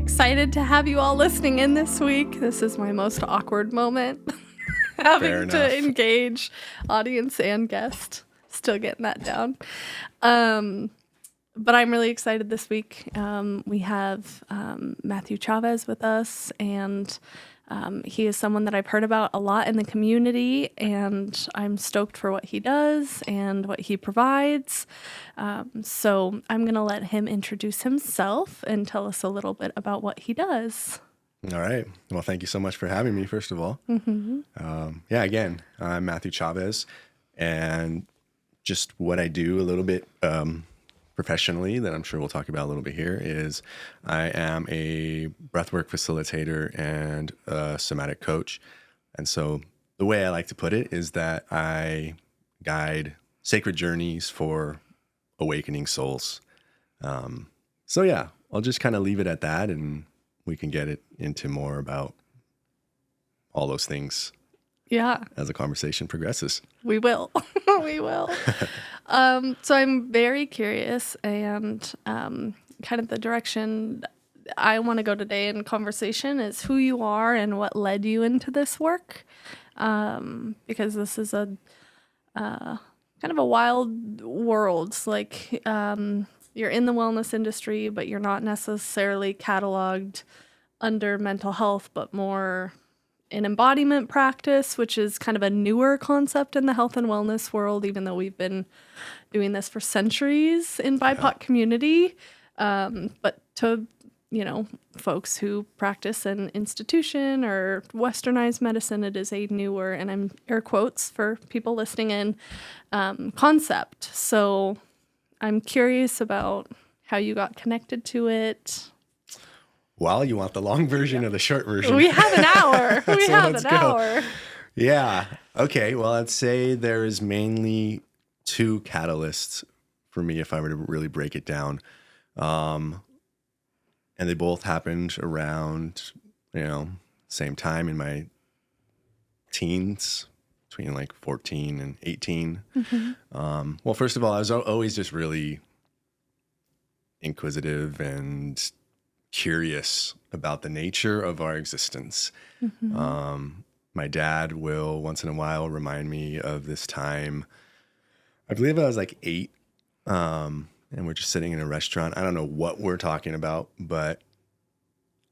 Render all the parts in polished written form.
excited to have you all listening in this week. This is my most awkward moment. Having to engage audience and guest. Still getting that down. But I'm really excited this week. We have Matthew Chavez with us, and he is someone that I've heard about a lot in the community, and I'm stoked for what he does and what he provides. So I'm going to let him introduce himself and tell us a little bit about what he does. All right. Well, thank you so much for having me, first of all. Again, I'm Matthew Chavez, and just what I do a little bit professionally that I'm sure we'll talk about a little bit here is I am a breathwork facilitator and a somatic coach. And so the way I like to put it is that I guide sacred journeys for awakening souls. I'll just kind of leave it at that, and we can get it into more about all those things. Yeah. As the conversation progresses. We will. We will. So I'm very curious, and kind of the direction I want to go today in conversation is who you are and what led you into this work. Because this is a kind of a wild world. Like you're in the wellness industry, but you're not necessarily cataloged under mental health, but more an embodiment practice, which is kind of a newer concept in the health and wellness world, even though we've been doing this for centuries in BIPOC community. But to, folks who practice in institution or westernized medicine, it is a newer, and I'm air quotes for people listening in, concept. So I'm curious about how you got connected to it. Well, you want the long version or the short version? We have an hour. We have an hour. Yeah. Okay. Well, I'd say there is mainly two catalysts for me if I were to really break it down. And they both happened around, same time in my teens, between like 14 and 18. Mm-hmm. Well, first of all, I was always just really inquisitive and curious about the nature of our existence. Mm-hmm. My dad will once in a while remind me of this time. I believe I was like 8, and we're just sitting in a restaurant. I don't know what we're talking about, but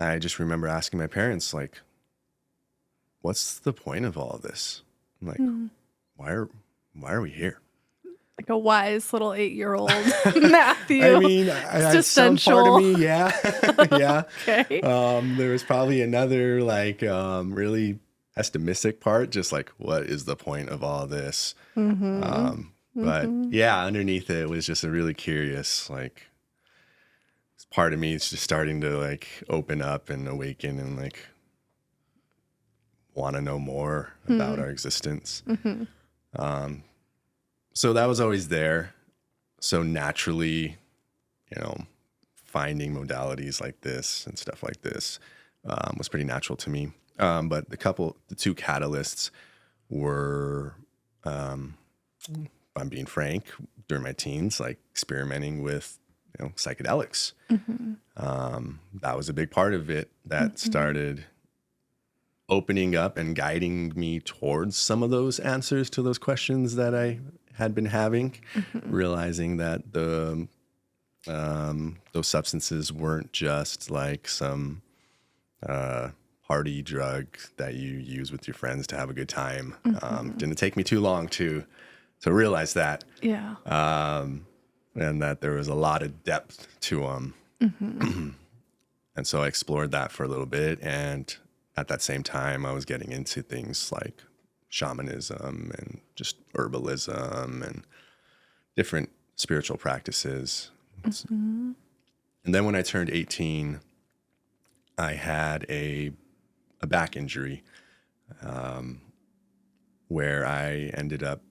I just remember asking my parents, like, what's the point of all of this? I'm like, why are we here? Like a wise little 8-year-old Matthew. I mean, some part of me, yeah. Yeah. Okay. There was probably another really pessimistic part, just like, what is the point of all this? Mm-hmm. But underneath it was just a really curious, part of me is just starting to open up and awaken and want to know more about our existence. Mm-hmm. So that was always there. So naturally, finding modalities like this and stuff like this was pretty natural to me. But the two catalysts were, if I'm being frank, during my teens, experimenting with, psychedelics. Mm-hmm. That was a big part of it that started opening up and guiding me towards some of those answers to those questions that I had been having, realizing that those substances weren't just like some party drug that you use with your friends to have a good time. Didn't take me too long to realize that. Yeah. And that there was a lot of depth to them. Mm-hmm. And so I explored that for a little bit. And at that same time, I was getting into things like shamanism and just herbalism and different spiritual practices. Mm-hmm. And then when I turned 18, I had a back injury where I ended up,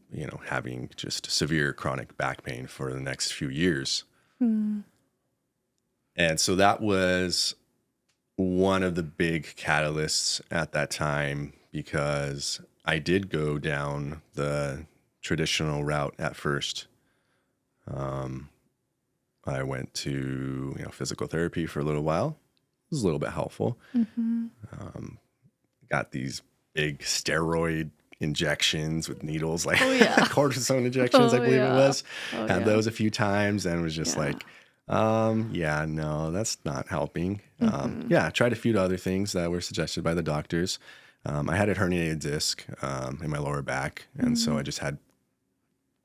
having just severe chronic back pain for the next few years. Mm. And so that was one of the big catalysts at that time, because I did go down the traditional route at first. I went to physical therapy for a little while, was a little bit helpful. Got these big steroid injections with needles, like cortisone injections, I believe it was. Had those a few times and was just like, no, that's not helping. Tried a few other things that were suggested by the doctors. I had a herniated disc in my lower back. And so I just had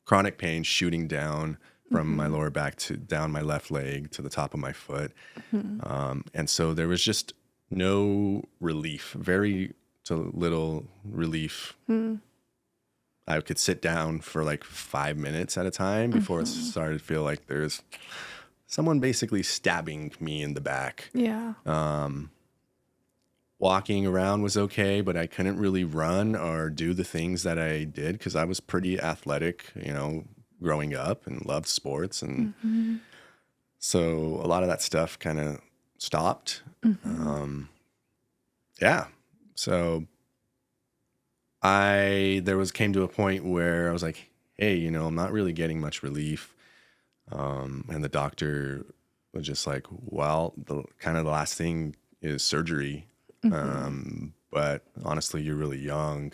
chronic pain shooting down from my lower back to down my left leg to the top of my foot. And so there was just no relief, very little relief. I could sit down for like 5 minutes at a time before it started to feel like there's someone basically stabbing me in the back. Walking around was okay, but I couldn't really run or do the things that I did because I was pretty athletic, growing up and loved sports. And so a lot of that stuff kind of stopped. So came to a point where I was like, hey, I'm not really getting much relief. And the doctor was just like, well, the last thing is surgery. But honestly, you're really young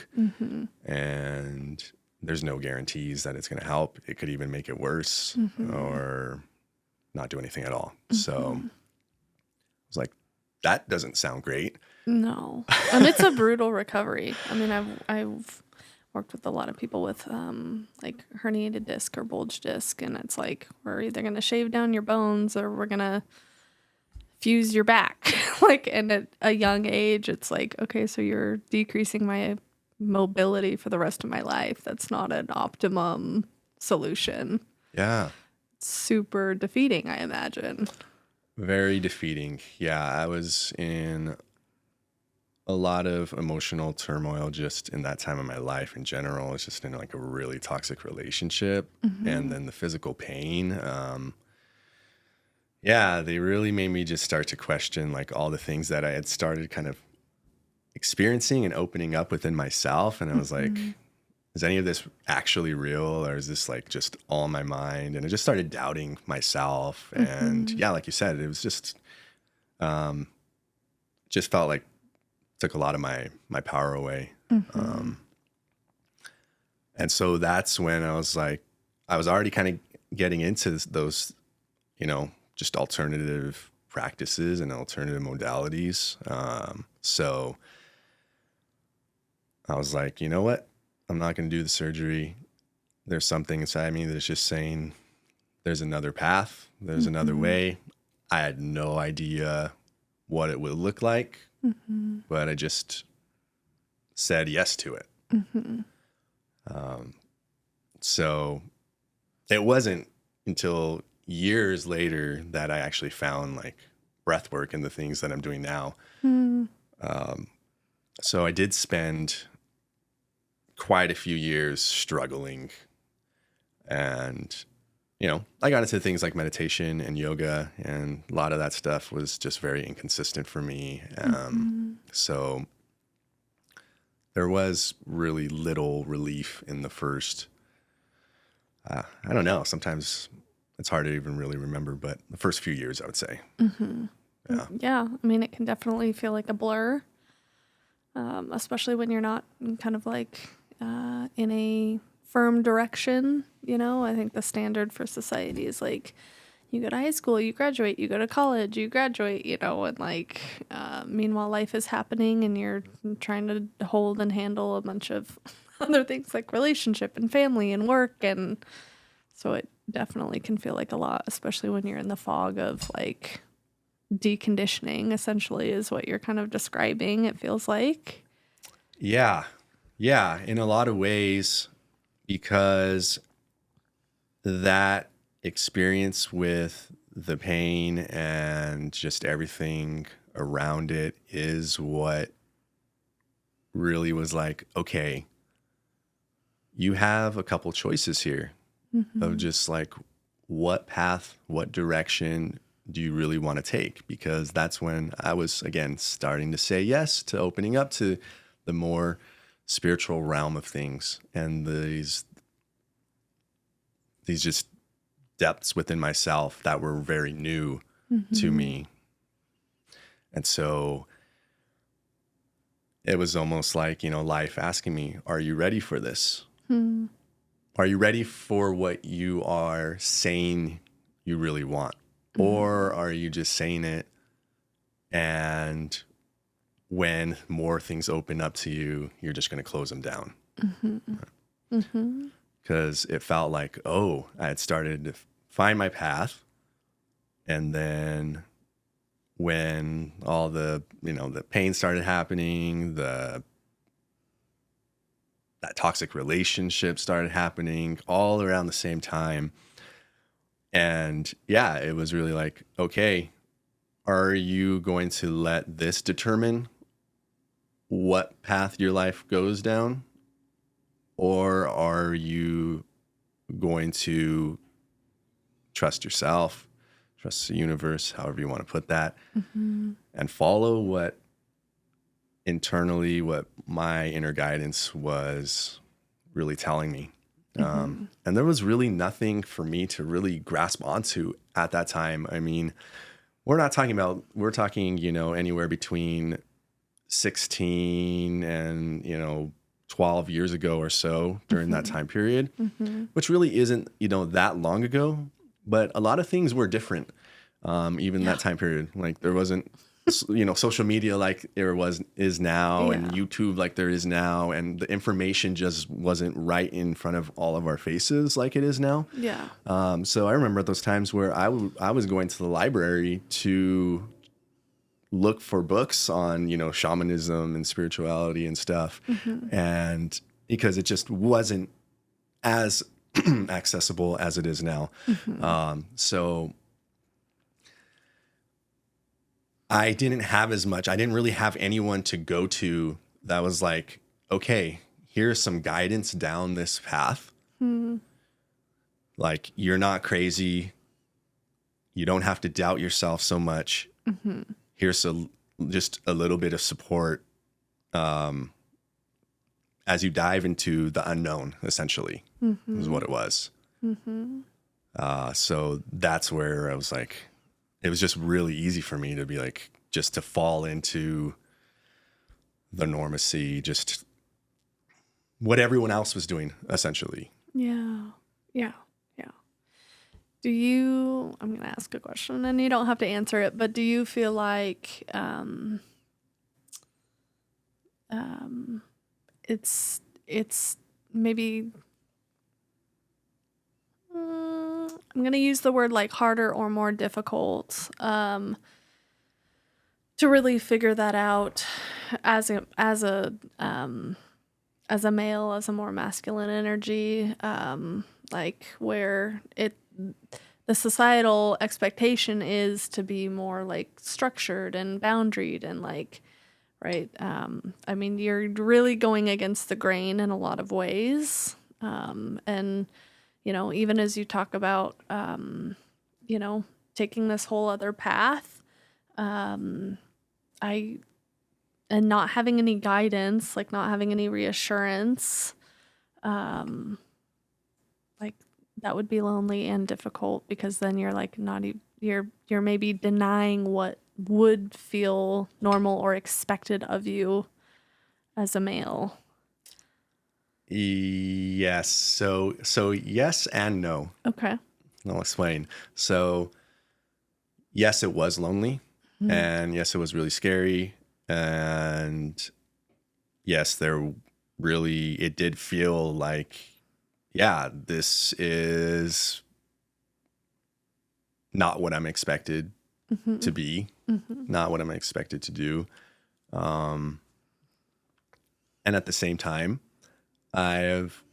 and there's no guarantees that it's going to help. It could even make it worse or not do anything at all. So I was like, that doesn't sound great. No. And it's a brutal recovery. I mean, I've worked with a lot of people with like herniated disc or bulge disc, and it's like, we're either going to shave down your bones or we're going to fuse your back. And at a young age, it's like, okay, so you're decreasing my mobility for the rest of my life. That's not an optimum solution. Yeah. Super defeating, I imagine. Very defeating. Yeah, I was in a lot of emotional turmoil just in that time of my life in general. It's just in like a really toxic relationship. And then the physical pain. They really made me just start to question like all the things that I had started kind of experiencing and opening up within myself. And I was like, is any of this actually real, or is this like just all in my mind? And I just started doubting myself. And like you said, it was just felt like took a lot of my power away. And so that's when I was like, I was already kind of getting into those, just alternative practices and alternative modalities. So I was like, you know what? I'm not going to do the surgery. There's something inside me that's just saying there's another path. There's another way. I had no idea what it would look like, but I just said yes to it. So it wasn't until years later that I actually found like breathwork and the things that I'm doing now. So I did spend quite a few years struggling, and I got into things like meditation and yoga, and a lot of that stuff was just very inconsistent for me. So there was really little relief in the first, I don't know, sometimes it's hard to even really remember, but the first few years, I would say. Yeah. I mean, it can definitely feel like a blur, especially when you're not kind of like in a firm direction. I think the standard for society is like, you go to high school, you graduate, you go to college, you graduate, and like, meanwhile life is happening and you're trying to hold and handle a bunch of other things like relationship and family and work. And so it definitely can feel like a lot, especially when you're in the fog of like deconditioning, essentially, is what you're kind of describing, it feels like. Yeah, in a lot of ways, because that experience with the pain and just everything around it is what really was like, okay, you have a couple choices here of just like, what path, what direction do you really want to take? Because that's when I was, again, starting to say yes to opening up to the more spiritual realm of things and these just depths within myself that were very new to me. And so it was almost like, life asking me, are you ready for this? Are you ready for what you are saying you really want? Or are you just saying it, and when more things open up to you, you're just going to close them down? Because it felt like, I had started to find my path. And then when all the pain started happening, that toxic relationship started happening all around the same time. And yeah, it was really like, okay, are you going to let this determine what path your life goes down? Or are you going to trust yourself, trust the universe, however you want to put that, and follow what my inner guidance was really telling me? And there was really nothing for me to really grasp onto at that time. I mean, we're talking, anywhere between 16 and, 12 years ago or so during that time period, which really isn't, that long ago, but a lot of things were different. Even that time period, like there wasn't, social media like is now, and YouTube like there is now, and the information just wasn't right in front of all of our faces like it is now. Yeah. So I remember those times where I was going to the library to look for books on, shamanism and spirituality and stuff. And because it just wasn't as accessible as it is now. So I didn't really have anyone to go to that was like, okay, here's some guidance down this path. Like, you're not crazy. You don't have to doubt yourself so much. Here's just a little bit of support as you dive into the unknown, essentially, is what it was. So that's where I was like, it was just really easy for me to be like, just to fall into the normacy, just what everyone else was doing, essentially. Yeah. I'm going to ask a question and you don't have to answer it, but do you feel like it's maybe, I'm going to use the word like harder or more difficult to really figure that out as a male, as a more masculine energy, like where the societal expectation is to be more like structured and boundaried and like, right. I mean, you're really going against the grain in a lot of ways. And, even as you talk about, taking this whole other path, and not having any guidance, like not having any reassurance, like that would be lonely and difficult, because then you're like you're maybe denying what would feel normal or expected of you as a male. Yes. So yes and no. Okay. I'll explain. So yes, it was lonely, and yes, it was really scary, and yes, it did feel like, yeah, this is not what I'm expected to be, not what I'm expected to do. And at the same time, I've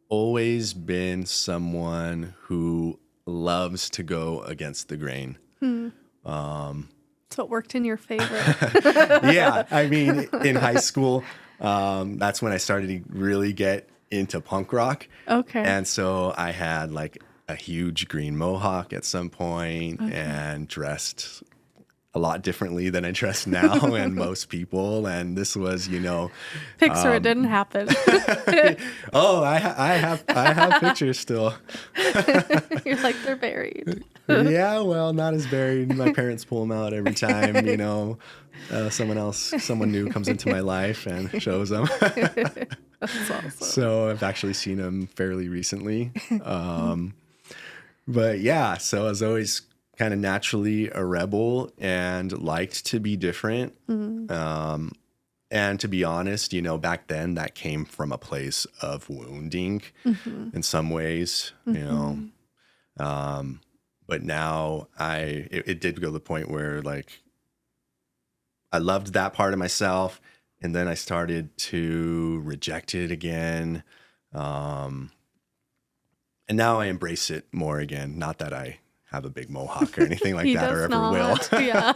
always been someone who loves to go against the grain. So it worked in your favor. Yeah. I mean, in high school, that's when I started to really get into punk rock. Okay. And so I had like a huge green mohawk at some point, and dressed a lot differently than I dress now and most people. And this was, Picture it didn't happen. Oh, I have pictures still. You're like, they're buried. Yeah, well, not as buried. My parents pull them out every time, someone new comes into my life and shows them. That's awesome. So I've actually seen them fairly recently. But yeah, so I was always kind of naturally a rebel and liked to be different. And to be honest, back then that came from a place of wounding in some ways, but now it did go to the point where like I loved that part of myself, and then I started to reject it again. And now I embrace it more again. Not that I have a big mohawk or anything like that, or ever will. Yeah.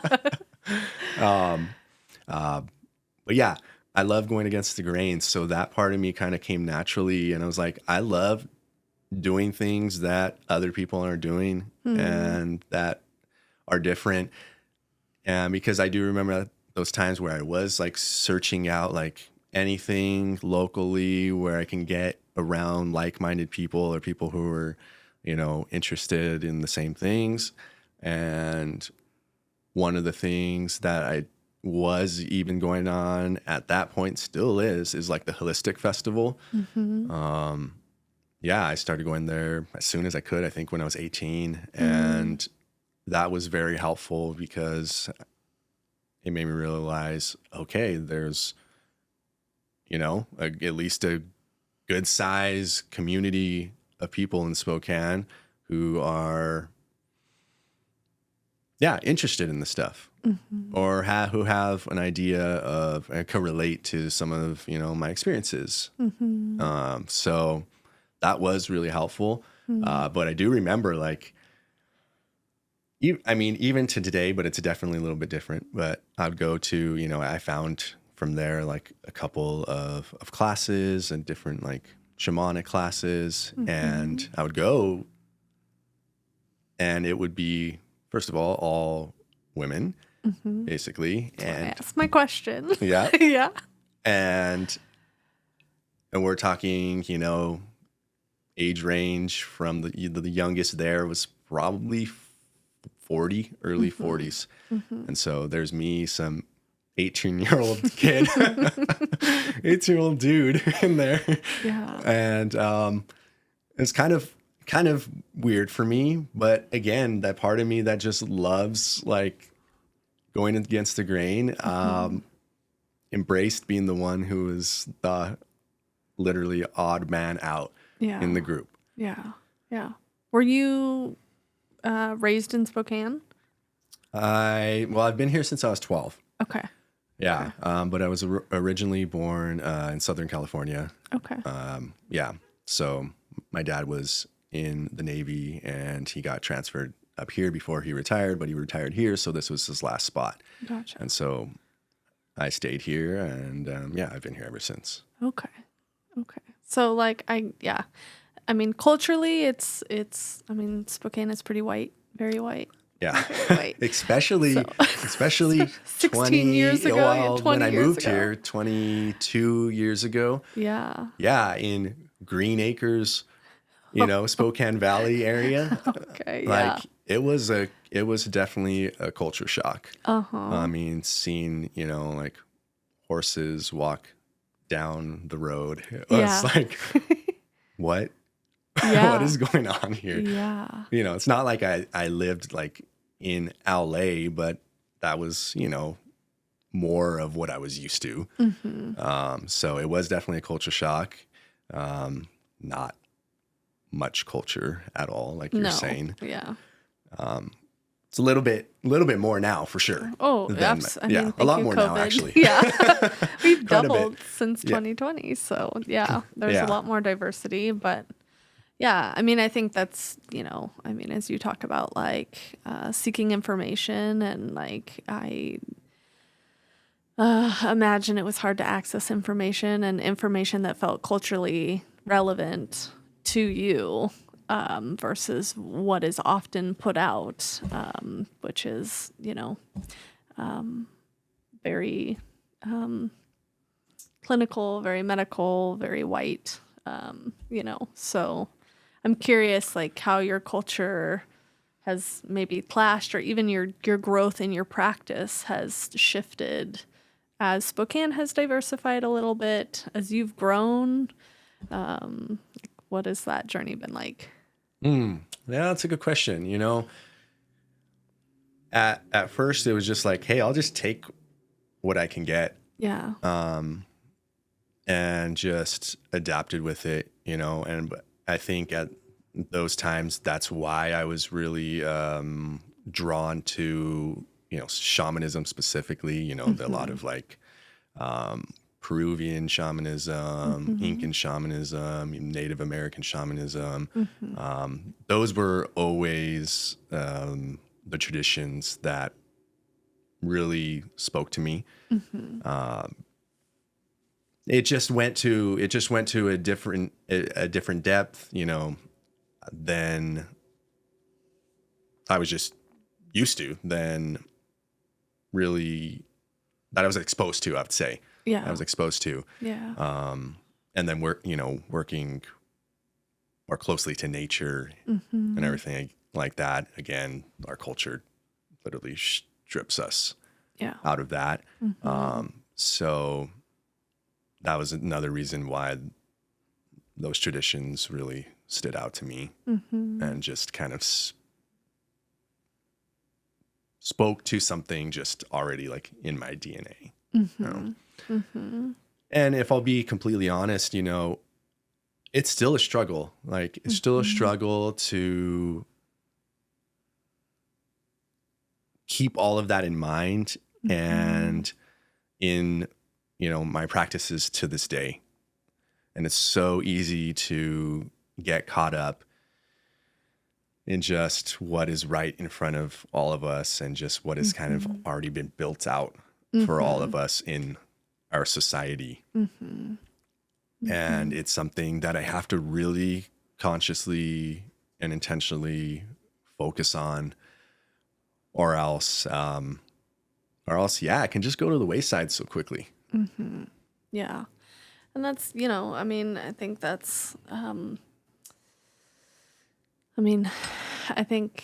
But yeah, I love going against the grain. So that part of me kind of came naturally. And I was like, I love doing things that other people aren't doing and that are different. And because I do remember those times where I was like searching out like anything locally where I can get around like-minded people or people who are, interested in the same things. And one of the things that I was even going on at that point still is like the Holistic Festival. Yeah, I started going there as soon as I could, I think when I was 18. And that was very helpful because it made me realize, okay, there's, at least a good size community of people in Spokane who are, interested in this stuff or who have an idea of and can relate to some of, my experiences. So that was really helpful. But I do remember like, even to today, but it's definitely a little bit different. But I would go to, I found from there like a couple of classes and different like shamanic classes. And I would go and it would be, first of all women, basically. And That's my question. yeah. Yeah. And we're talking, age range from the youngest there was probably 40, early 40s. And so there's me, some 18-year-old kid, 18-year-old dude in there. Yeah. And it's kind of weird for me, but again, that part of me that just loves like going against the grain, embraced being the one who is the literally odd man out in the group. Yeah. Yeah. Were you raised in Spokane? I've been here since I was 12. Okay. Yeah. But I was originally born in Southern California. Okay. So my dad was in the Navy and he got transferred up here before he retired, but he retired here. So this was his last spot. Gotcha. And so I stayed here and I've been here ever since. Okay. So like, culturally Spokane is pretty white, very white. Yeah. Very white. especially 16 years ago, 20 when I years moved ago. here 22 years ago. Yeah. Yeah. In Green Acres, Spokane Valley area. Okay. Yeah. Like it was definitely a culture shock. Seeing, like horses walk down the road. It was like, what? Yeah. What is going on here? Yeah. It's not like I lived like in LA, but that was, more of what I was used to. So it was definitely a culture shock. Not much culture at all, like you're saying. Yeah. It's a little bit more now for sure. Oh, a lot more COVID. now actually. Yeah. We've Quite a doubled bit. since 2020. So yeah, there's Yeah. a lot more diversity, but yeah, I think that's, as you talk about like seeking information and like I imagine it was hard to access information and information that felt culturally relevant to you versus what is often put out, which is, very clinical, very medical, very white, so I'm curious like how your culture has maybe clashed, or even your growth in your practice has shifted as Spokane has diversified a little bit, as you've grown? What has that journey been like? Yeah, that's a good question. At first it was just like, hey, I'll just take what I can get, Yeah. and just adapted with it, and I think at those times, that's why I was really drawn to, shamanism specifically, a lot of like Peruvian shamanism, Incan shamanism, Native American shamanism. Those were always the traditions that really spoke to me. It just went to a different depth, than I was just used to, than really that I was exposed to, I would say. Yeah. I was exposed to. Yeah. And then working more closely to nature and everything like that. Again, our culture literally strips us Yeah. out of that. So that was another reason why those traditions really stood out to me, and just kind of spoke to something just already like in my DNA. And if I'll be completely honest, it's still a struggle. Like, it's still a struggle to keep all of that in mind and in, my practices to this day. And it's so easy to get caught up in just what is right in front of all of us, and just what has kind of already been built out for all of us in our society. And it's something that I have to really consciously and intentionally focus on, or else, yeah, it can just go to the wayside so quickly. Yeah. And that's, I think that's, I think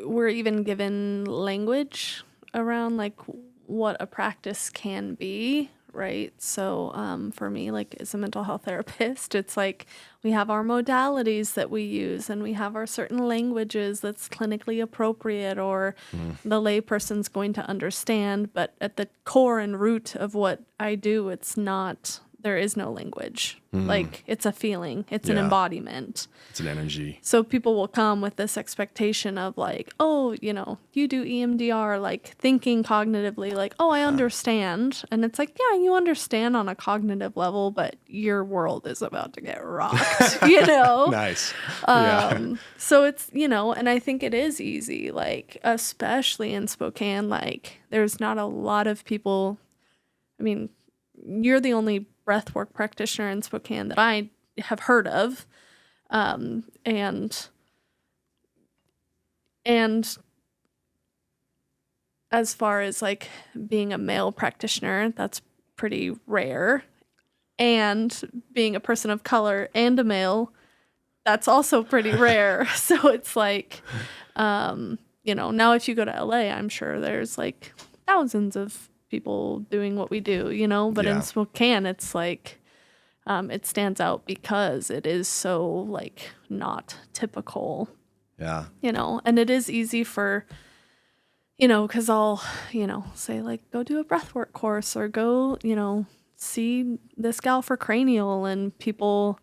we're even given language around like what a practice can be, right? So for me, like as a mental health therapist, it's like we have our modalities that we use, and we have our certain languages that's clinically appropriate, or the layperson's going to understand. But at the core and root of what I do, there is no language. Like, it's a feeling, it's an embodiment. It's an energy. So people will come with this expectation of like, oh, you do EMDR, like thinking cognitively, like, oh, I understand. And it's like, yeah, you understand on a cognitive level, but your world is about to get rocked, Nice. So it's, and I think it is easy, like, especially in Spokane, like there's not a lot of people. I mean, you're the only breathwork practitioner in Spokane that I have heard of. And as far as like being a male practitioner, that's pretty rare. And being a person of color and a male, that's also pretty rare. So it's like, now if you go to LA, I'm sure there's like thousands of people doing what we do, but in Spokane, it's like, it stands out because it is so like not typical. Yeah. And it is easy for, because I'll, say like, go do a breathwork course, or go, see this gal for cranial, and people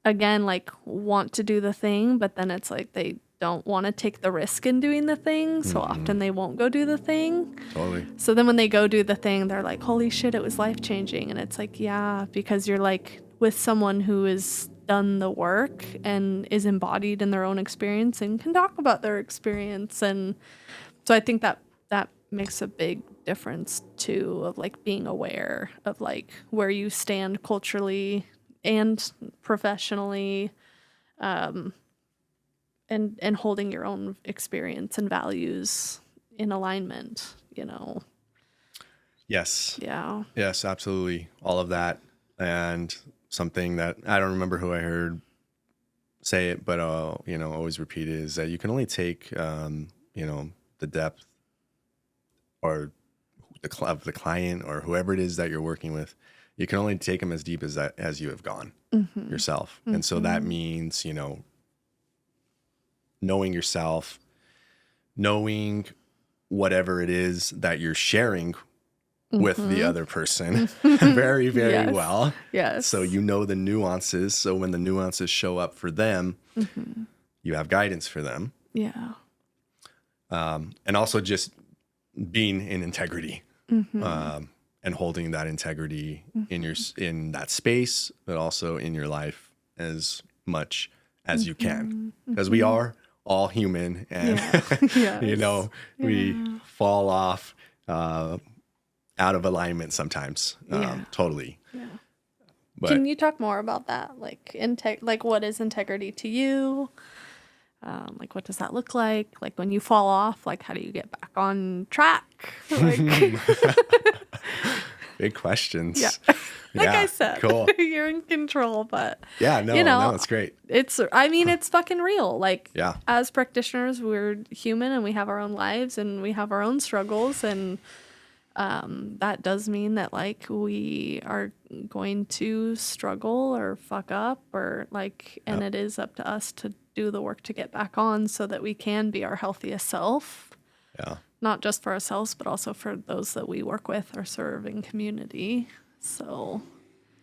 again, like, want to do the thing, but then it's like they don't want to take the risk in doing the thing, so often they won't go do the thing. Totally. So then when they go do the thing, they're like, holy shit, it was life-changing. And it's like, yeah, because you're like with someone who has done the work and is embodied in their own experience and can talk about their experience. And so I think that makes a big difference too, of like being aware of like where you stand culturally and professionally, and holding your own experience and values in alignment, Yes. Yeah. Yes, absolutely. All of that. And something that I don't remember who I heard say it, but I'll, always repeat it, is that you can only take, the depth or of the client or whoever it is that you're working with. You can only take them as deep as you have gone yourself. And so that means, knowing yourself, knowing whatever it is that you're sharing with the other person very, very well. Yes. So you know the nuances. So when the nuances show up for them, you have guidance for them. Yeah. And also just being in integrity and holding that integrity in that space, but also in your life as much as you can, because we are all human, and we fall off out of alignment sometimes. Totally. Yeah. But Can you talk more about that? Like what is integrity to you? Like, what does that look like? Like, when you fall off, like, how do you get back on track? Like, big questions. yeah. Like I said, cool. You're in control, but Yeah, no, it's great. it's fucking real. Like, as practitioners, we're human and we have our own lives and we have our own struggles. And, that does mean that, like, we are going to struggle or fuck up or like, and it is up to us to do the work to get back on so that we can be our healthiest self. Yeah. Not just for ourselves, but also for those that we work with or serve in community. So.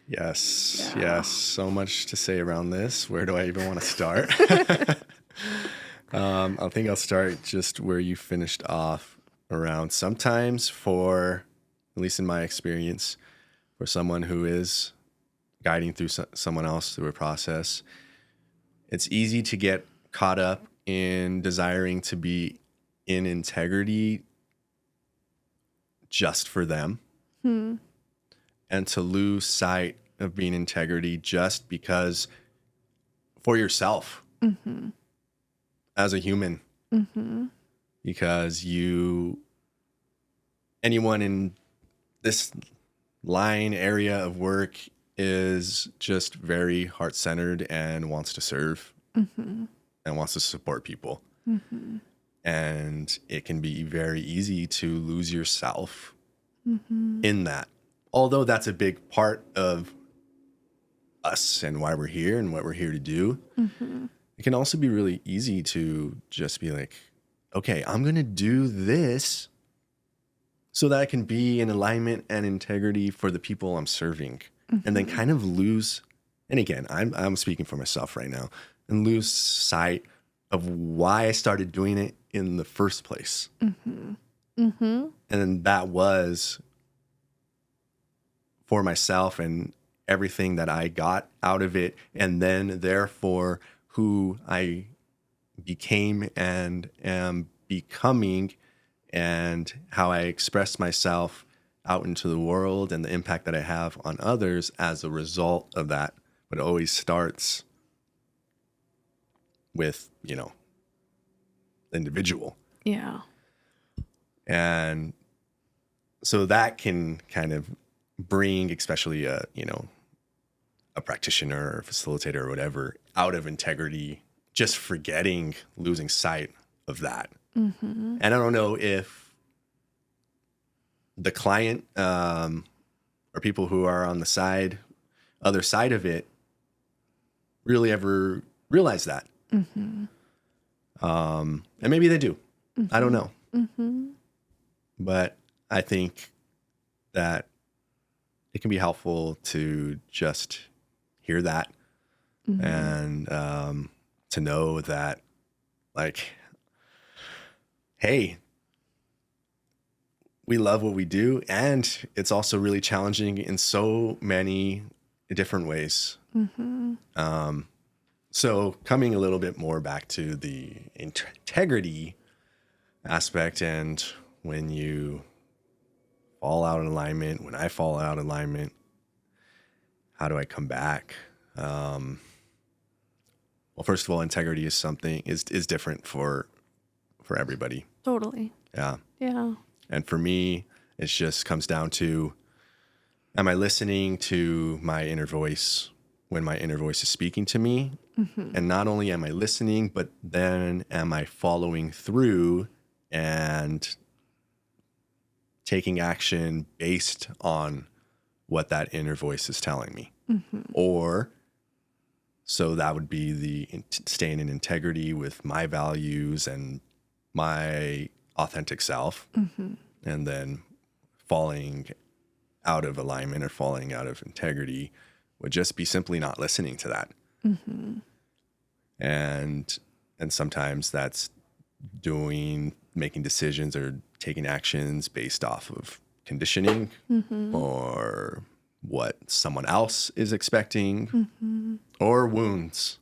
Yes. So much to say around this. Where do I even want to start? I think I'll start just where you finished off around. Sometimes at least in my experience, for someone who is guiding through someone else through a process, it's easy to get caught up in desiring to be in integrity just for them and to lose sight of being integrity just because for yourself as a human, because anyone in this area of work is just very heart-centered and wants to serve and wants to support people. And it can be very easy to lose yourself in that. Although that's a big part of us and why we're here and what we're here to do. It can also be really easy to just be like, okay, I'm going to do this so that I can be in alignment and integrity for the people I'm serving. And then kind of lose, and again, I'm speaking for myself right now, and lose sight of why I started doing it in the first place. And then that was for myself and everything that I got out of it, and then therefore who I became and am becoming, and how I express myself out into the world and the impact that I have on others as a result of that. But it always starts with, the individual. Yeah. And so that can kind of bring, especially a practitioner or a facilitator or whatever, out of integrity, just losing sight of that. And I don't know if the client or people who are on the other side of it really ever realize that. And maybe they do. I don't know. But I think that it can be helpful to just hear that and to know that, like, hey, we love what we do, and it's also really challenging in so many different ways. So coming a little bit more back to the integrity aspect, and when you fall out of alignment, when I fall out of alignment, how do I come back? Well, first of all, integrity is different for everybody. Totally. Yeah. Yeah. And for me, it just comes down to, am I listening to my inner voice? when my inner voice is speaking to me. And not only am I listening, but then am I following through and taking action based on what that inner voice is telling me. Or so that would be the staying in integrity with my values and my authentic self, and then falling out of alignment or falling out of integrity would just be simply not listening to that. And sometimes that's making decisions or taking actions based off of conditioning or what someone else is expecting or wounds.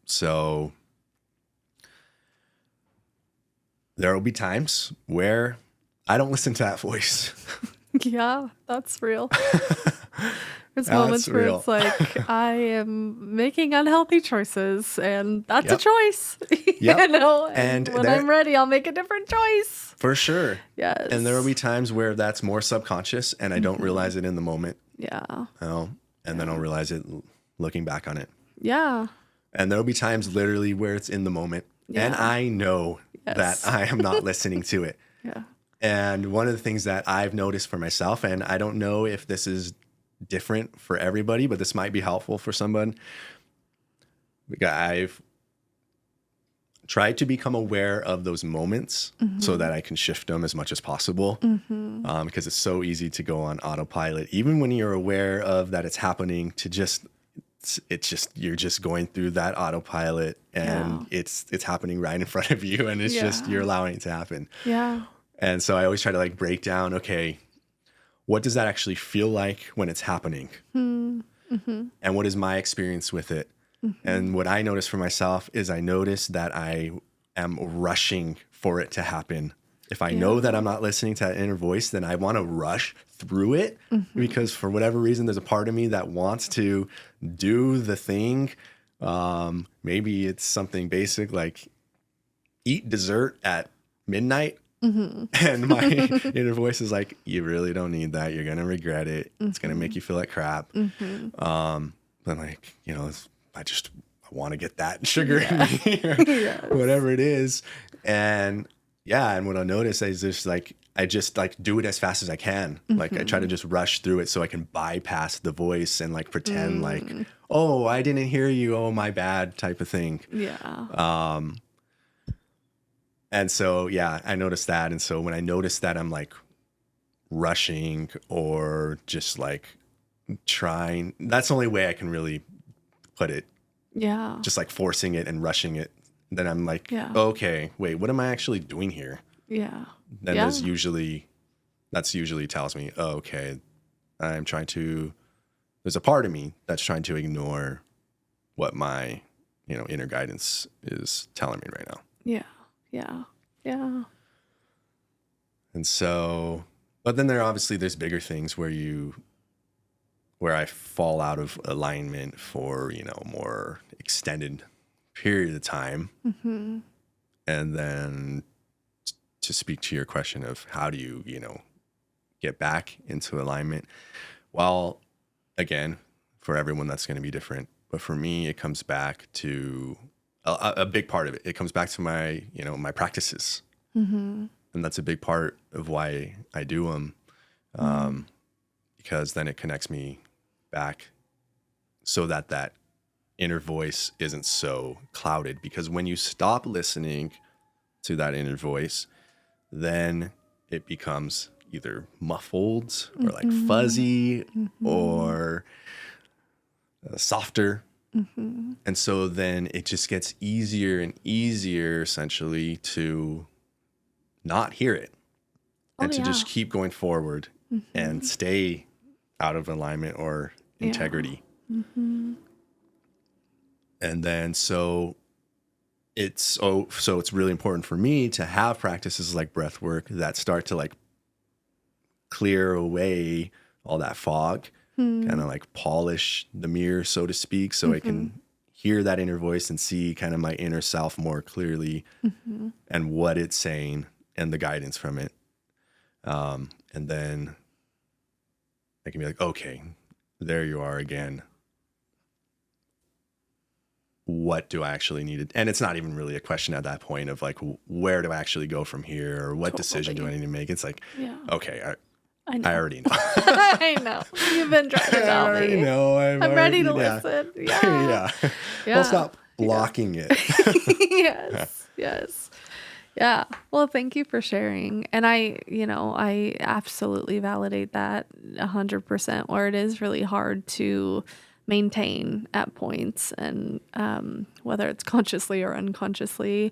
So there will be times where I don't listen to that voice. Yeah, that's real. There's That's moments where real. it's like I am making unhealthy choices, and that's a Yep. choice. Yep. You know, And when there- I'm ready, I'll make a different choice. For sure. Yes. And there will be times where that's more subconscious and I don't realize it in the moment. Yeah. And then I'll realize it looking back on it. Yeah. And there will be times literally where it's in the moment. And Yeah. I know Yes. that I am not listening to it. Yeah. And one of the things that I've noticed for myself, and I don't know if this is different for everybody, but this might be helpful for someone. I've tried to become aware of those moments so that I can shift them as much as possible. Because it's so easy to go on autopilot, even when you're aware of that it's happening, to just, you're just going through that autopilot and it's happening right in front of you. And it's just, you're allowing it to happen. Yeah. And so I always try to like break down, okay, what does that actually feel like when it's happening? And what is my experience with it? And what I notice for myself is I notice that I am rushing for it to happen. If I know that I'm not listening to that inner voice, then I want to rush through it because for whatever reason, there's a part of me that wants to do the thing. Maybe it's something basic like eat dessert at midnight. And my inner voice is like, you really don't need that. You're going to regret it. It's going to make you feel like crap. But like, you know, I want to get that sugar in me or whatever it is. And and what I notice is just like, I just like do it as fast as I can. Like I try to just rush through it so I can bypass the voice and like pretend like, oh, I didn't hear you. Oh, my bad type of thing. Yeah. And so, I noticed that. And so when I notice that I'm like rushing or just like trying, that's the only way I can really put it. Yeah. Just like forcing it and rushing it. Then I'm like, okay, wait, what am I actually doing here? Yeah. Then that's usually tells me, oh, okay, there's a part of me that's trying to ignore what my, inner guidance is telling me right now. Yeah. Yeah. Yeah. And so, but then there's bigger things where I fall out of alignment for, more extended period of time. And then to speak to your question of how do you, get back into alignment? Well, again, for everyone, that's going to be different. But for me, it comes back to a big part of it. It comes back to my, my practices. And that's a big part of why I do them. Because then it connects me back so that inner voice isn't so clouded. Because when you stop listening to that inner voice, then it becomes either muffled or like fuzzy or softer. And so then it just gets easier and easier essentially to not hear it and to just keep going forward and stay out of alignment or integrity. And then so it's really important for me to have practices like breath work that start to like clear away all that fog, kind of like polish the mirror, so to speak, so I can hear that inner voice and see kind of my inner self more clearly and what it's saying and the guidance from it. And then I can be like, okay, there you are again. What do I actually need? And it's not even really a question at that point of like, where do I actually go from here? Or what decision do I need to make? It's like, okay, I know. I already know. I know. You've been trying to tell I already me. know. I'm ready to listen. Yeah. Well, stop blocking it. Yes. Yeah. Well, thank you for sharing. And I absolutely validate that 100%, where it is really hard to maintain at points, and whether it's consciously or unconsciously,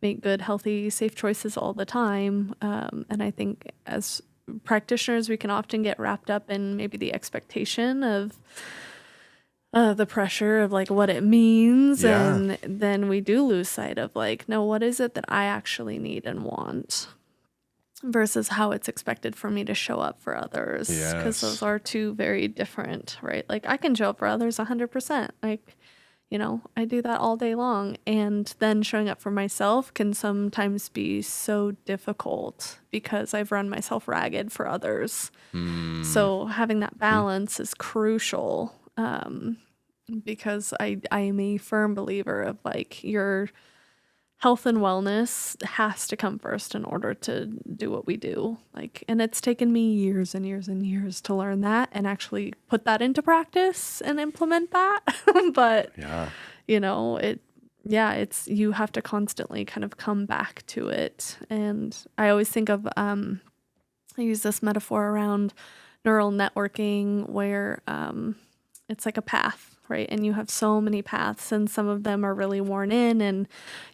make good, healthy, safe choices all the time. And I think as practitioners, we can often get wrapped up in maybe the expectation of the pressure of like what it means. Yeah. And then we do lose sight of like, no, what is it that I actually need and want versus how it's expected for me to show up for others. Because those are two very different, right? Like I can show up for others 100%. Like, I do that all day long. And then showing up for myself can sometimes be so difficult because I've run myself ragged for others. So having that balance is crucial. Because I am a firm believer of like your health and wellness has to come first in order to do what we do. Like, and it's taken me years and years and years to learn that and actually put that into practice and implement that. But it's you have to constantly kind of come back to it. And I always think of I use this metaphor around neural networking where it's like a path, right? And you have so many paths, and some of them are really worn in, and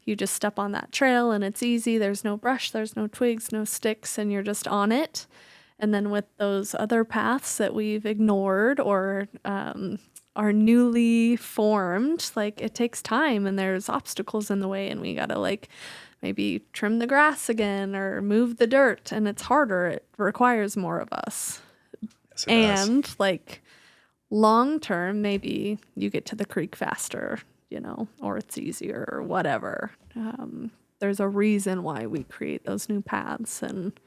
you just step on that trail and it's easy. There's no brush, there's no twigs, no sticks, and you're just on it. And then with those other paths that we've ignored or are newly formed, like it takes time and there's obstacles in the way, and we gotta like maybe trim the grass again or move the dirt, and it's harder. It requires more of us. Yes, it does. Like long term, maybe you get to the creek faster, or it's easier or whatever. There's a reason why we create those new paths. And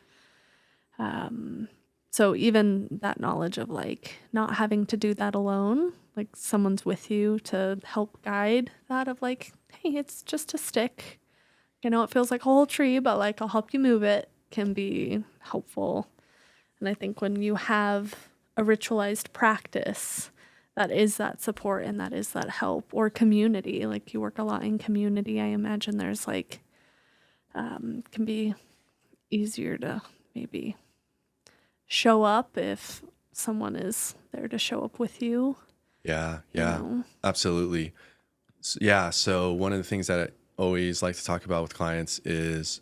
so even that knowledge of like not having to do that alone, like someone's with you to help guide that of like, hey, it's just a stick. It feels like a whole tree, but like I'll help you move it, can be helpful. And I think when you have a ritualized practice that is that support and that is that help, or community, like you work a lot in community, I imagine there's like can be easier to maybe show up if someone is there to show up with you. Absolutely. So one of the things that I always like to talk about with clients is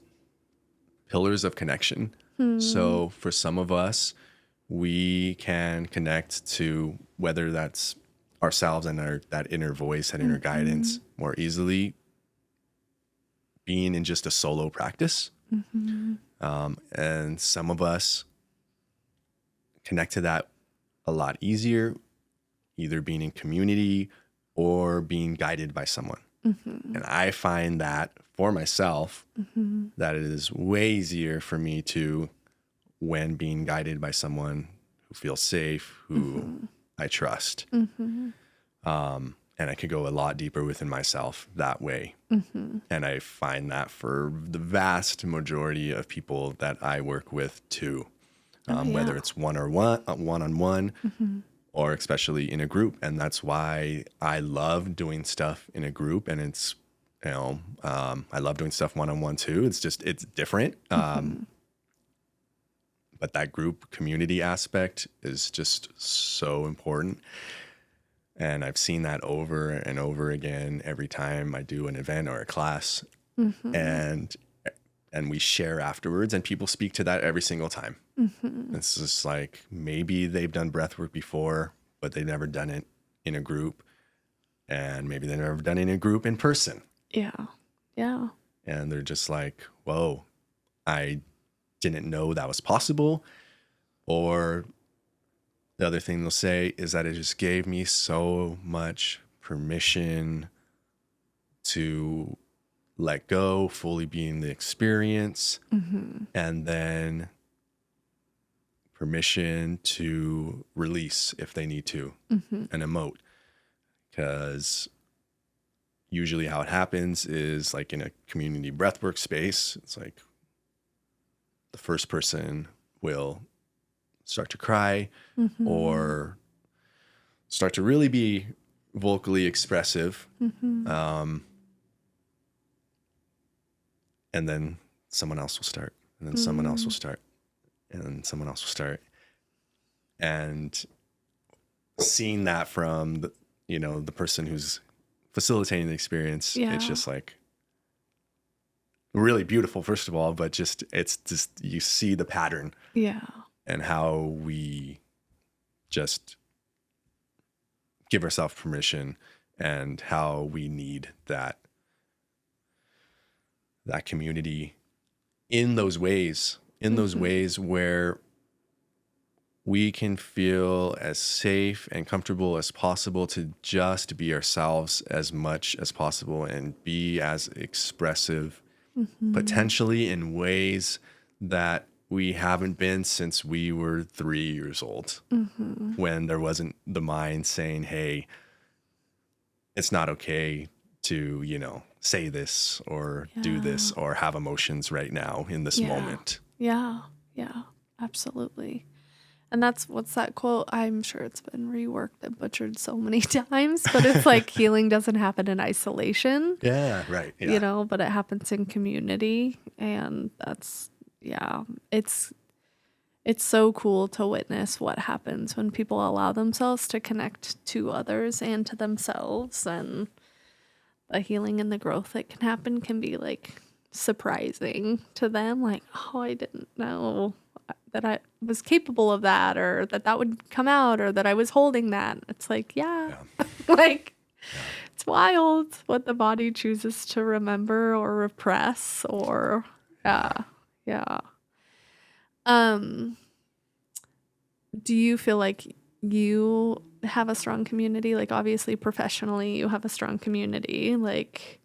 pillars of connection. So for some of us, we can connect to whether that's ourselves and that inner voice, that inner guidance more easily being in just a solo practice. And some of us connect to that a lot easier, either being in community or being guided by someone. And I find that for myself, that it is way easier for me to, when being guided by someone who feels safe, who I trust. And I could go a lot deeper within myself that way. And I find that for the vast majority of people that I work with too, whether it's one-on-one, or especially in a group. And that's why I love doing stuff in a group. And it's, I love doing stuff one-on-one too. It's different. But that group community aspect is just so important. And I've seen that over and over again every time I do an event or a class. And we share afterwards, and people speak to that every single time. It's just like, maybe they've done breathwork before, but they've never done it in a group. And maybe they've never done it in a group in person. Yeah. And they're just like, whoa, I didn't know that was possible. Or the other thing they'll say is that it just gave me so much permission to let go, fully be in the experience, and then permission to release if they need to and emote. Because usually how it happens is like in a community breathwork space, it's like the first person will start to cry or start to really be vocally expressive. And then someone else will start, and then someone else will start, and then someone else will start. And seeing that from the, the person who's facilitating the experience, it's just like really beautiful, first of all, but it's just, you see the pattern and how we just give ourselves permission and how we need that community in those ways where we can feel as safe and comfortable as possible to just be ourselves as much as possible and be as expressive potentially in ways that we haven't been since we were 3 years old, when there wasn't the mind saying, hey, it's not okay to, say this or do this or have emotions right now in this moment. Yeah, absolutely. And what's that quote? I'm sure it's been reworked and butchered so many times, but it's like healing doesn't happen in isolation. Yeah, right. Yeah. But it happens in community. And that's, it's so cool to witness what happens when people allow themselves to connect to others and to themselves, and the healing and the growth that can happen can be like surprising to them. Like, oh, I didn't know that I was capable of that, or that would come out, or that I was holding that. It's like, like it's wild what the body chooses to remember or repress or do you feel like you have a strong community? Like, obviously professionally you have a strong community. Like,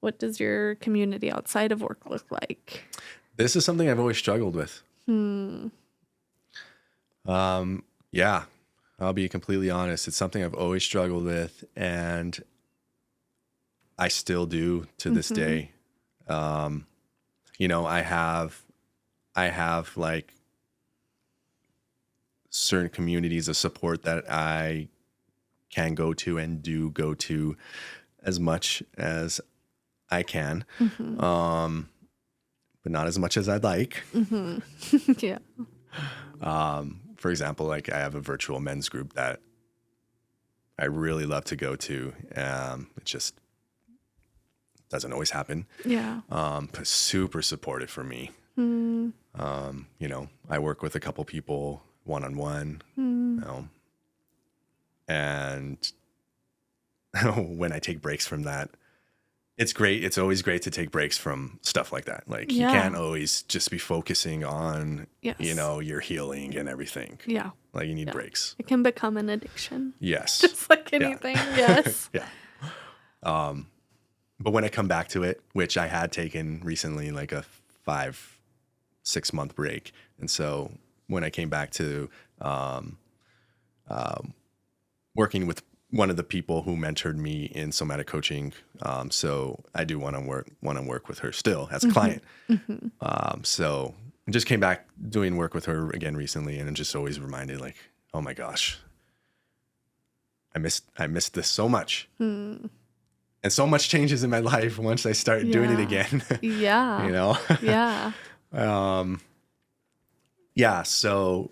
what does your community outside of work look like? This is something I've always struggled with. Yeah, I'll be completely honest. It's something I've always struggled with, and I still do to this day. I have like certain communities of support that I can go to and do go to as much as I can, but not as much as I'd like. Yeah. For example, like I have a virtual men's group that I really love to go to. It just doesn't always happen. Yeah. But super supportive for me. I work with a couple people one-on-one, and when I take breaks from that, it's great. It's always great to take breaks from stuff like that. Like you can't always just be focusing on, your healing and everything. Yeah. Like you need breaks. It can become an addiction. Yes. Just like anything. Yes. Yeah. But when I come back to it, which I had taken recently, like a 5-6 month break. And so when I came back to working with one of the people who mentored me in somatic coaching, so I do one-on-one work with her still as a client. So I just came back doing work with her again recently, and I'm just always reminded, like, oh my gosh, I missed this so much. And so much changes in my life once I start doing it again. Yeah. Yeah. So,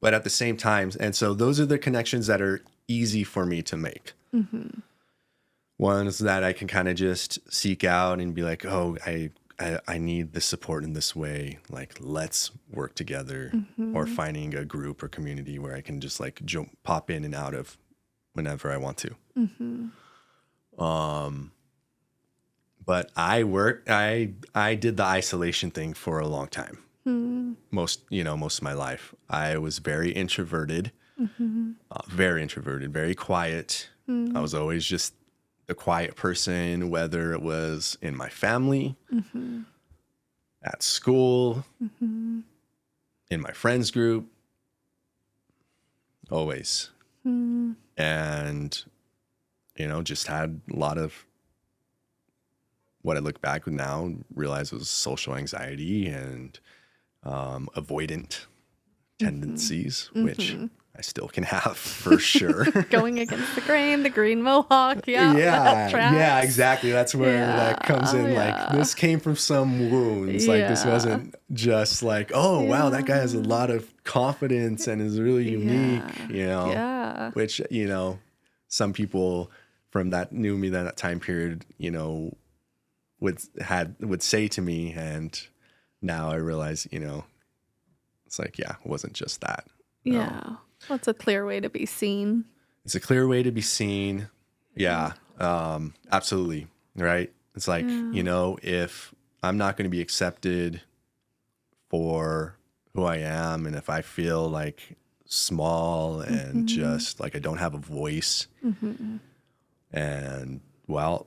but at the same time, and so those are the connections that are easy for me to make. Ones that I can kind of just seek out and be like, oh, I need the support in this way. Like, let's work together, or finding a group or community where I can just like pop in and out of whenever I want to. But I did the isolation thing for a long time. Most of my life, I was very introverted, very quiet. I was always just the quiet person, whether it was in my family, at school, in my friends group, always. And, just had a lot of what I look back with now, realize was social anxiety and avoidant tendencies, which I still can have for sure. Going against the grain, the green mohawk. Yeah. Yeah, exactly. That's where that comes in. Like, this came from some wounds. Like, this wasn't just like, oh, wow, that guy has a lot of confidence and is really unique, which, some people from that knew me that time period, would say to me. And now I realize, it's like, it wasn't just that. Yeah. Well, it's a clear way to be seen. It's a clear way to be seen. Yeah. Absolutely. Right. It's like, if I'm not going to be accepted for who I am, and if I feel like small and just like I don't have a voice, and well,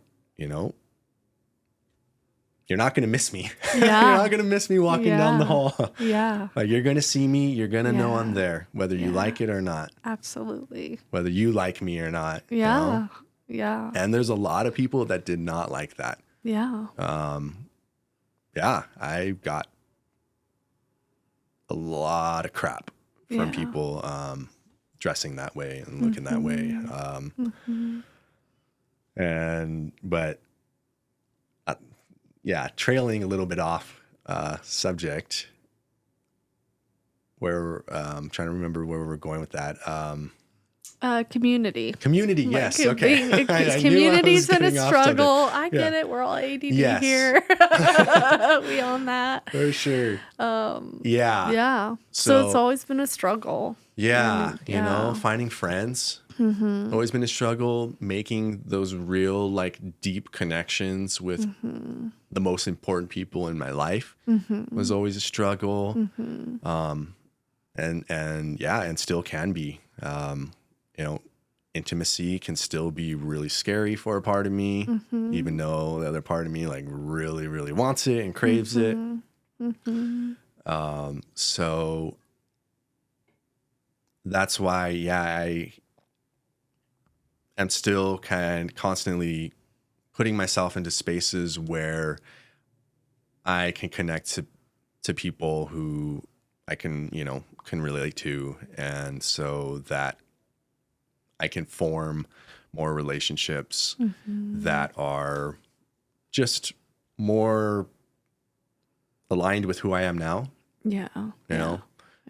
you're not going to miss me. Yeah. You're not going to miss me walking down the hall. Yeah. Like, you're going to see me. You're going to know I'm there, whether you like it or not. Absolutely. Whether you like me or not. Yeah. Yeah. And there's a lot of people that did not like that. Yeah. I got a lot of crap from people dressing that way and looking that way. Trailing a little bit off subject, where I'm trying to remember where we're going with that. Community. Community, yes. Okay. Community's been a struggle. I get it. We're all ADD here. We own that. For sure. Yeah. So it's always been a struggle. Yeah. Finding friends. Always been a struggle. Making those real, like, deep connections with the most important people in my life was always a struggle. And still can be. Intimacy can still be really scary for a part of me, even though the other part of me, like, really, really wants it and craves it. So that's why, I am still constantly putting myself into spaces where I can connect to people who I can relate to, and so that I can form more relationships that are just more aligned with who I am now. Yeah.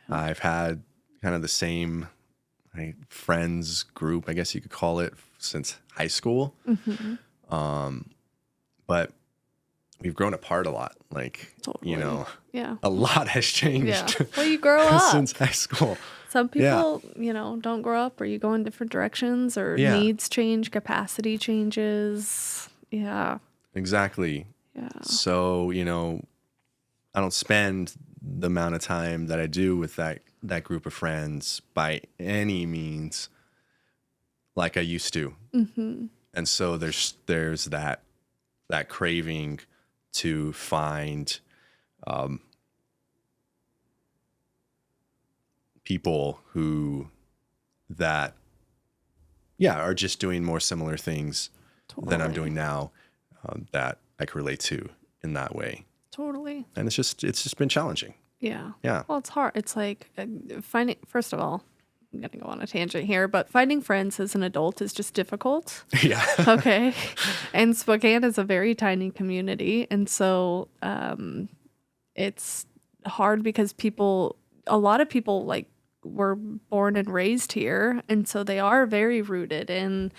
I've had kind of the same friends group, I guess you could call it, since high school. But we've grown apart a lot. Like, a lot has changed. Yeah. Well, you grow up since high school. Some people, don't grow up, or you go in different directions, or needs change, capacity changes. Yeah. Exactly. Yeah. So, I don't spend the amount of time that I do with that group of friends by any means like I used to. And so there's that craving to find people who are just doing more similar things than I'm doing now, that I can relate to in that way. Totally. And it's just been challenging. Yeah. Yeah. Well, it's hard. It's like finding, first of all, I'm going to go on a tangent here, but finding friends as an adult is just difficult. Yeah. Okay. And Spokane is a very tiny community. And so it's hard because a lot of people, like, were born and raised here. And so they are very rooted in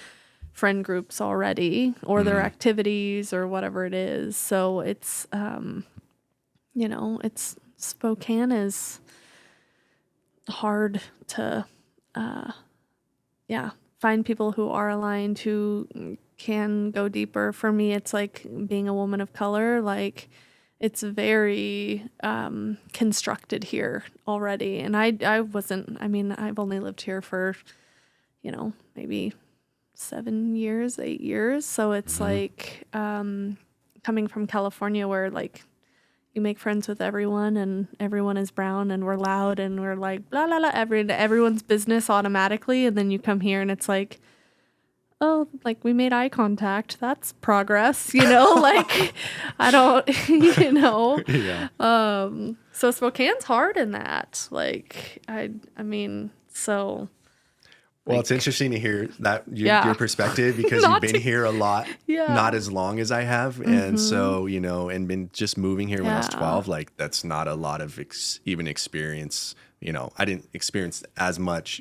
friend groups already, or their activities, or whatever it is. So it's, Spokane is hard to, find people who are aligned, who can go deeper. For me, it's like being a woman of color, like, it's very constructed here already. And I've only lived here for, maybe 7 years, 8 years. So it's like coming from California, where, like, you make friends with everyone and everyone is brown and we're loud and we're like blah blah blah everyone's business automatically, and then you come here and it's like, oh, like we made eye contact, that's progress, you know. Like I don't you know. Yeah. So Spokane's hard in that, like I mean, so Well, like, it's interesting to hear that your perspective, because you've been here a lot, not as long as I have. And so, you know, and been just moving here when I was 12, like that's not a lot of even experience. You know, I didn't experience as much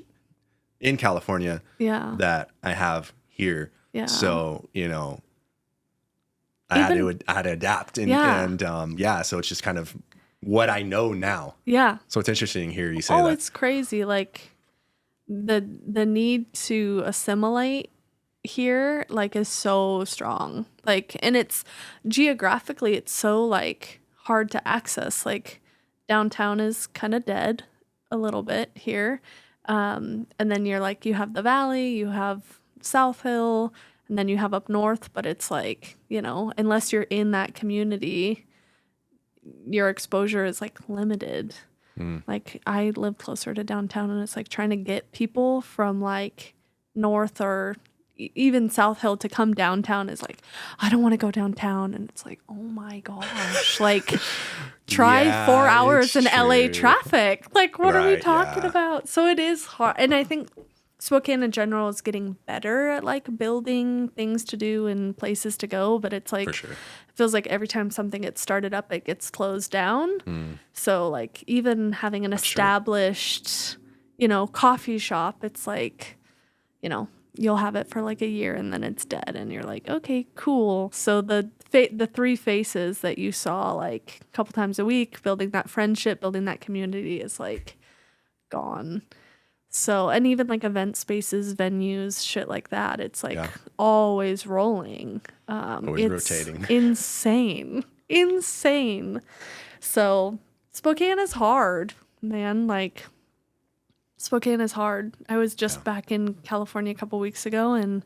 in California that I have here. Yeah. So, you know, I had to adapt and so it's just kind of what I know now. Yeah. So it's interesting to hear you say that. Oh, it's crazy. Like, the need to assimilate here like is so strong, like, and it's geographically it's so like hard to access. Like downtown is kind of dead a little bit here, and then you're like, you have the valley, you have South Hill, and then you have up north, but it's like, you know, unless you're in that community, your exposure is like limited. Like I live closer to downtown, and it's like trying to get people from like north or even South Hill to come downtown is like, I don't want to go downtown. And it's like, oh my gosh, like try 4 hours in LA traffic. Like, what are we talking about? So it is hard. And I think Spokane in general is getting better at like building things to do and places to go, but it's like, it feels like every time something gets started up, it gets closed down. So like even having an established, you know, coffee shop, it's like, you know, you'll have it for like a year and then it's dead, and you're like, okay, cool. So the three faces that you saw like a couple times a week, building that friendship, building that community is like gone. So, and even like event spaces, venues, shit like that, it's like always rolling. Always rotating. Insane. So Spokane is hard, man. Like Spokane is hard. I was just back in California a couple weeks ago, and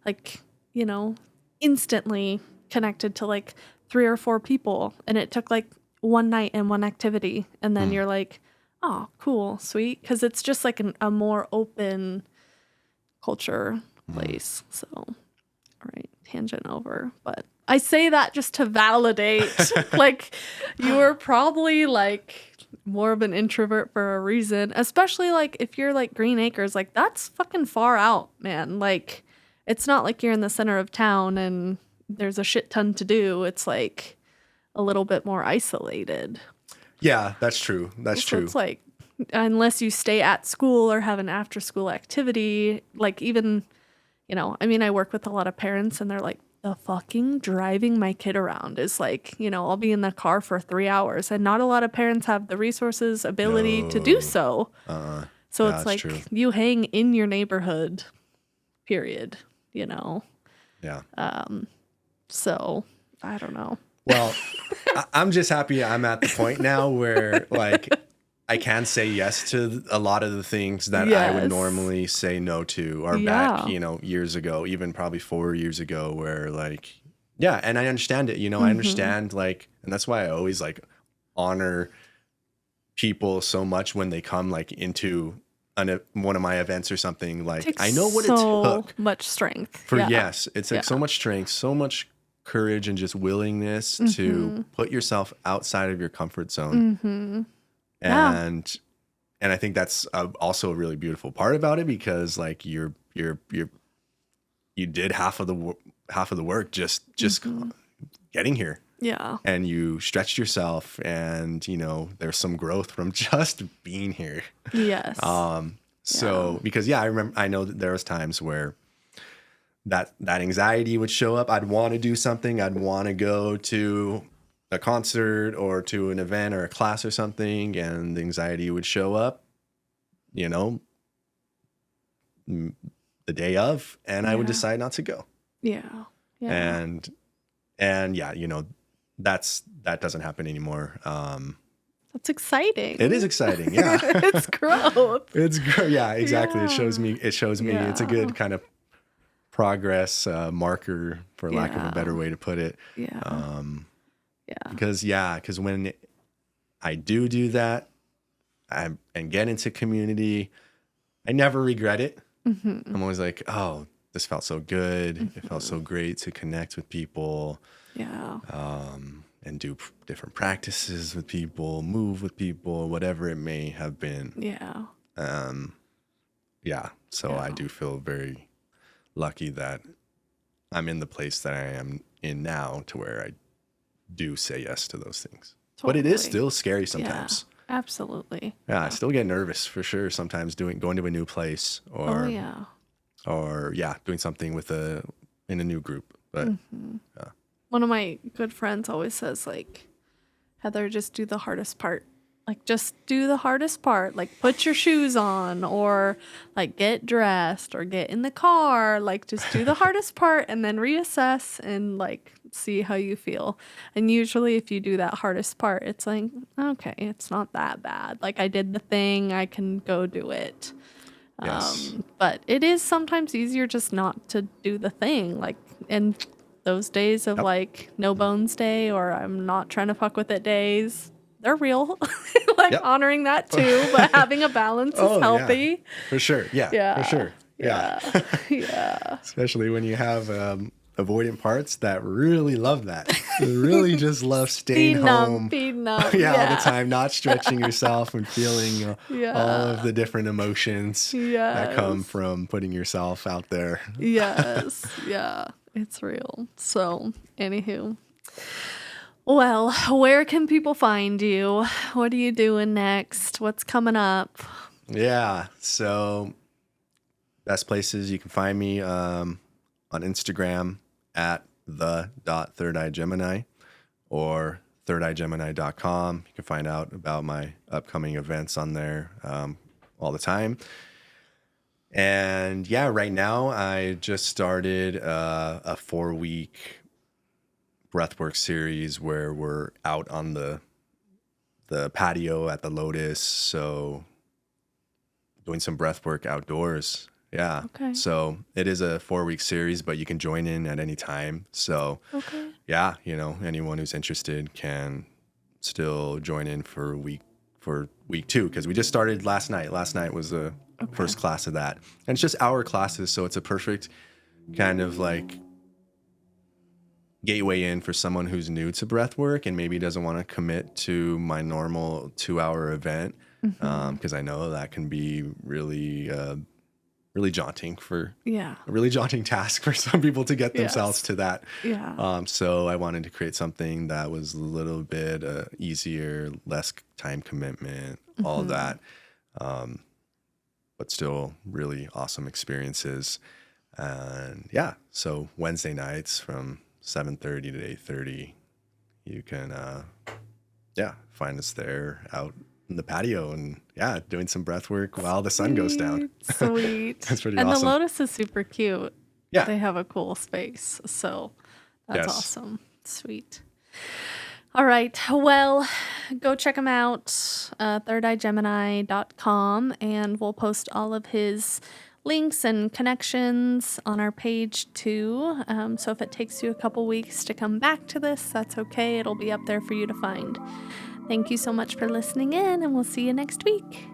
like, you know, instantly connected to like 3 or 4 people, and it took like one night and one activity, and then you're like, oh, cool, sweet, because it's just like a more open culture place. So, all right, tangent over. But I say that just to validate, like, you were probably like more of an introvert for a reason, especially like if you're like Green Acres, like that's fucking far out, man. Like, it's not like you're in the center of town and there's a shit ton to do. It's like a little bit more isolated. Yeah, that's true. That's true. It's like, unless you stay at school or have an after school activity, like even, you know, I mean, I work with a lot of parents and they're like, the fucking driving my kid around is like, you know, I'll be in the car for 3 hours, and not a lot of parents have the resources, ability to do so. So it's like you hang in your neighborhood, period, you know? Yeah. So I don't know. Well, I'm just happy I'm at the point now where like I can say yes to a lot of the things that I would normally say no to, or back, you know, years ago, even probably 4 years ago, where like, and I understand it, you know, I understand like, and that's why I always like honor people so much when they come like into one of my events or something. Like, I know what it took. So much strength. It's like so much strength, so much courage, and just willingness to put yourself outside of your comfort zone. And I think that's also a really beautiful part about it, because like you did half of the work just getting here. Yeah. And you stretched yourself, and you know, there's some growth from just being here. Yes. So because I know that there was times where that anxiety would show up. I'd want to do something. I'd want to go to a concert or to an event or a class or something, and the anxiety would show up, you know, the day of, and I would decide not to go. Yeah. And you know, that doesn't happen anymore. That's exciting. It is exciting. Yeah. It's growth. Yeah, exactly. It shows me it's a good kind of progress marker, for lack of a better way to put it. Yeah. Because when I do that and get into community, I never regret it. I'm always like, oh, this felt so good. It felt so great to connect with people. Yeah. And do different practices with people, move with people, whatever it may have been. Yeah. So I do feel very lucky that I'm in the place that I am in now, to where I do say yes to those things. Totally. But it is still scary sometimes. Yeah, absolutely. Yeah, I still get nervous for sure sometimes going to a new place, or doing something in a new group. But one of my good friends always says, like, Heather, just do the hardest part. Like, just do the hardest part. Like, put your shoes on, or like get dressed, or get in the car. Like, just do the hardest part and then reassess and like see how you feel. And usually if you do that hardest part, it's like, okay, it's not that bad. Like, I did the thing, I can go do it. yes. But it is sometimes easier just not to do the thing. Like, and those days of like no bones day, or I'm not trying to fuck with it days, they're real. Like honoring that too, but having a balance is healthy. Yeah. For sure. Yeah. For sure. Yeah. Yeah. Especially when you have avoidant parts that really love that. They really just love staying home. Feeding them. All the time, not stretching yourself and feeling all of the different emotions that come from putting yourself out there. Yes. Yeah. It's real. So, anywho. Well, where can people find you? What are you doing next? What's coming up? Yeah. So, best places you can find me on Instagram at the.thirdEyeGemini, or thirdeyegemini.com. You can find out about my upcoming events on there all the time. And right now I just started a 4-week breathwork series where we're out on the patio at the Lotus. So doing some breathwork outdoors. Yeah. Okay. So it is a 4-week series, but you can join in at any time. So anyone who's interested can still join in for week 2, because we just started last night. Last night was the first class of that. And it's just hour classes, so it's a perfect kind of like gateway in for someone who's new to breathwork and maybe doesn't want to commit to my normal 2-hour event, because I know that can be really jaunting a really jaunting task for some people to get themselves to that. So I wanted to create something that was a little bit easier, less time commitment, all of that, but still really awesome experiences. And so Wednesday nights from 7:30 to 8:30, you can find us there out in the patio and doing some breath work while the sun goes down. Sweet. That's pretty and awesome. The Lotus is super cute. Yeah. They have a cool space. So that's awesome. Sweet. All right. Well, go check him out, thirdeyegemini.com, and we'll post all of his links and connections on our page too. So if it takes you a couple weeks to come back to this, that's okay. It'll be up there for you to find. Thank you so much for listening in, and we'll see you next week.